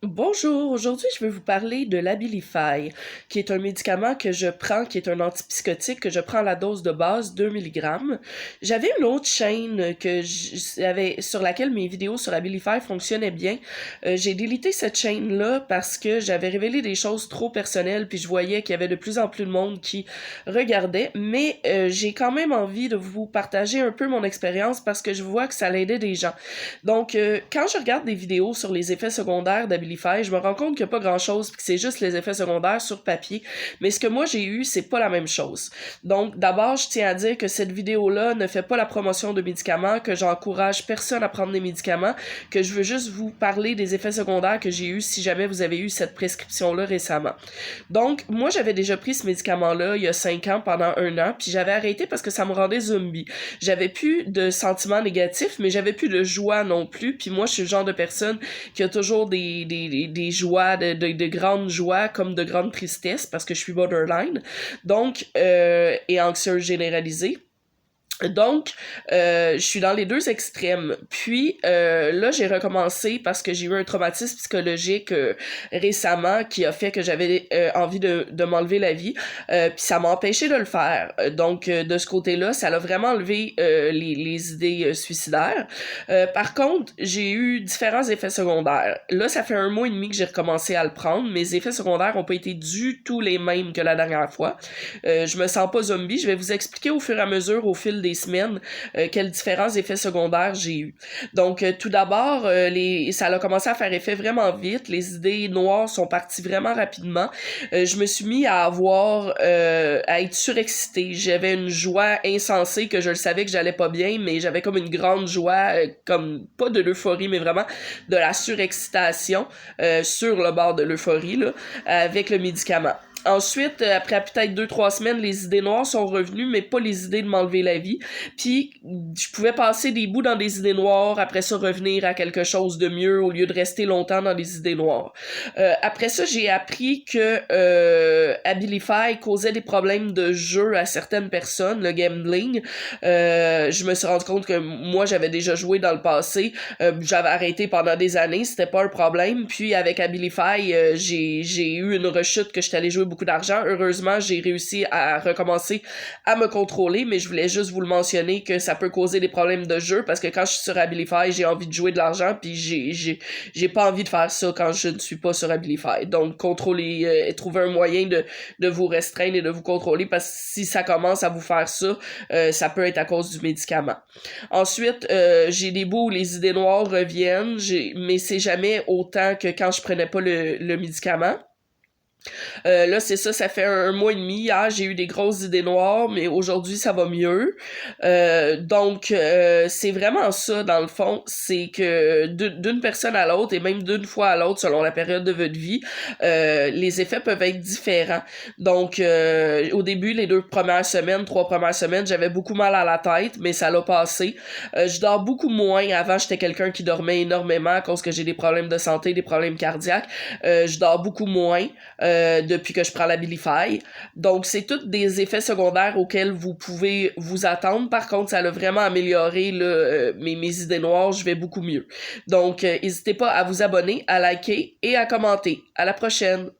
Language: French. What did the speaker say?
Bonjour, aujourd'hui je vais vous parler de l'Abilify, qui est un médicament que je prends, qui est un antipsychotique que je prends à la dose de base 2 mg. J'avais une autre chaîne sur laquelle mes vidéos sur Abilify fonctionnaient bien. J'ai délité cette chaîne-là parce que j'avais révélé des choses trop personnelles, puis je voyais qu'il y avait de plus en plus de monde qui regardait, mais j'ai quand même envie de vous partager un peu mon expérience parce que je vois que ça l'aidait des gens. Donc, quand je regarde des vidéos sur les effets secondaires d'Abilify, je me rends compte qu'il n'y a pas grand-chose, puis que c'est juste les effets secondaires sur papier. Mais ce que moi j'ai eu, c'est pas la même chose. Donc, d'abord, je tiens à dire que cette vidéo-là ne fait pas la promotion de médicaments, que j'encourage personne à prendre des médicaments, que je veux juste vous parler des effets secondaires que j'ai eu si jamais vous avez eu cette prescription-là récemment. Donc, moi, j'avais déjà pris ce médicament-là il y a 5 ans, pendant 1 an, puis j'avais arrêté parce que ça me rendait zombie. J'avais plus de sentiments négatifs, mais j'avais plus de joie non plus, puis moi, je suis le genre de personne qui a toujours des joies, de grandes joies comme de grandes tristesses, parce que je suis borderline, donc, et anxieuse généralisée. Donc, je suis dans les deux extrêmes. Puis, là, j'ai recommencé parce que j'ai eu un traumatisme psychologique récemment qui a fait que j'avais envie de m'enlever la vie. Puis ça m'a empêché de le faire. Donc, de ce côté-là, ça l'a vraiment enlevé les idées suicidaires. Par contre, j'ai eu différents effets secondaires. Là, ça fait 1 mois et demi que j'ai recommencé à le prendre. Mes effets secondaires n'ont pas été du tout les mêmes que la dernière fois. Je me sens pas zombie. Je vais vous expliquer au fur et à mesure, au fil des semaines, quels différents effets secondaires j'ai eu. Donc, tout d'abord, ça a commencé à faire effet vraiment vite. Les idées noires sont parties vraiment rapidement. Je me suis mis à être surexcitée. J'avais une joie insensée que je le savais que j'allais pas bien, mais j'avais comme une grande joie, comme pas de l'euphorie, mais vraiment de la surexcitation sur le bord de l'euphorie là, avec le médicament. Ensuite, après peut-être 2-3 semaines, les idées noires sont revenues, mais pas les idées de m'enlever la vie. Puis, je pouvais passer des bouts dans des idées noires, après ça revenir à quelque chose de mieux au lieu de rester longtemps dans des idées noires. Après ça, j'ai appris que Abilify causait des problèmes de jeu à certaines personnes, le gambling. Je me suis rendu compte que moi, j'avais déjà joué dans le passé. J'avais arrêté pendant des années, c'était pas un problème. Puis avec Abilify, j'ai eu une rechute que j'étais allé jouer beaucoup d'argent. Heureusement, j'ai réussi à recommencer à me contrôler, mais je voulais juste vous le mentionner que ça peut causer des problèmes de jeu parce que quand je suis sur Abilify, j'ai envie de jouer de l'argent puis j'ai pas envie de faire ça quand je ne suis pas sur Abilify. Donc contrôler et trouver un moyen de vous restreindre et de vous contrôler parce que si ça commence à vous faire ça, ça peut être à cause du médicament. Ensuite, j'ai des bouts où les idées noires reviennent, mais c'est jamais autant que quand je prenais pas le médicament. Là, c'est ça, ça fait 1 mois et demi. Hier, j'ai eu des grosses idées noires, mais aujourd'hui, ça va mieux. Donc, c'est vraiment ça, dans le fond. C'est que d'une personne à l'autre, et même d'une fois à l'autre, selon la période de votre vie, les effets peuvent être différents. Donc, au début, les 2 premières semaines, 3 premières semaines, j'avais beaucoup mal à la tête, mais ça l'a passé. Je dors beaucoup moins. Avant, j'étais quelqu'un qui dormait énormément à cause que j'ai des problèmes de santé, des problèmes cardiaques. Je dors beaucoup moins depuis que je prends l'Abilify. Donc, c'est tous des effets secondaires auxquels vous pouvez vous attendre. Par contre, ça l'a vraiment amélioré là, mes idées noires. Je vais beaucoup mieux. Donc, n'hésitez pas à vous abonner, à liker et à commenter. À la prochaine!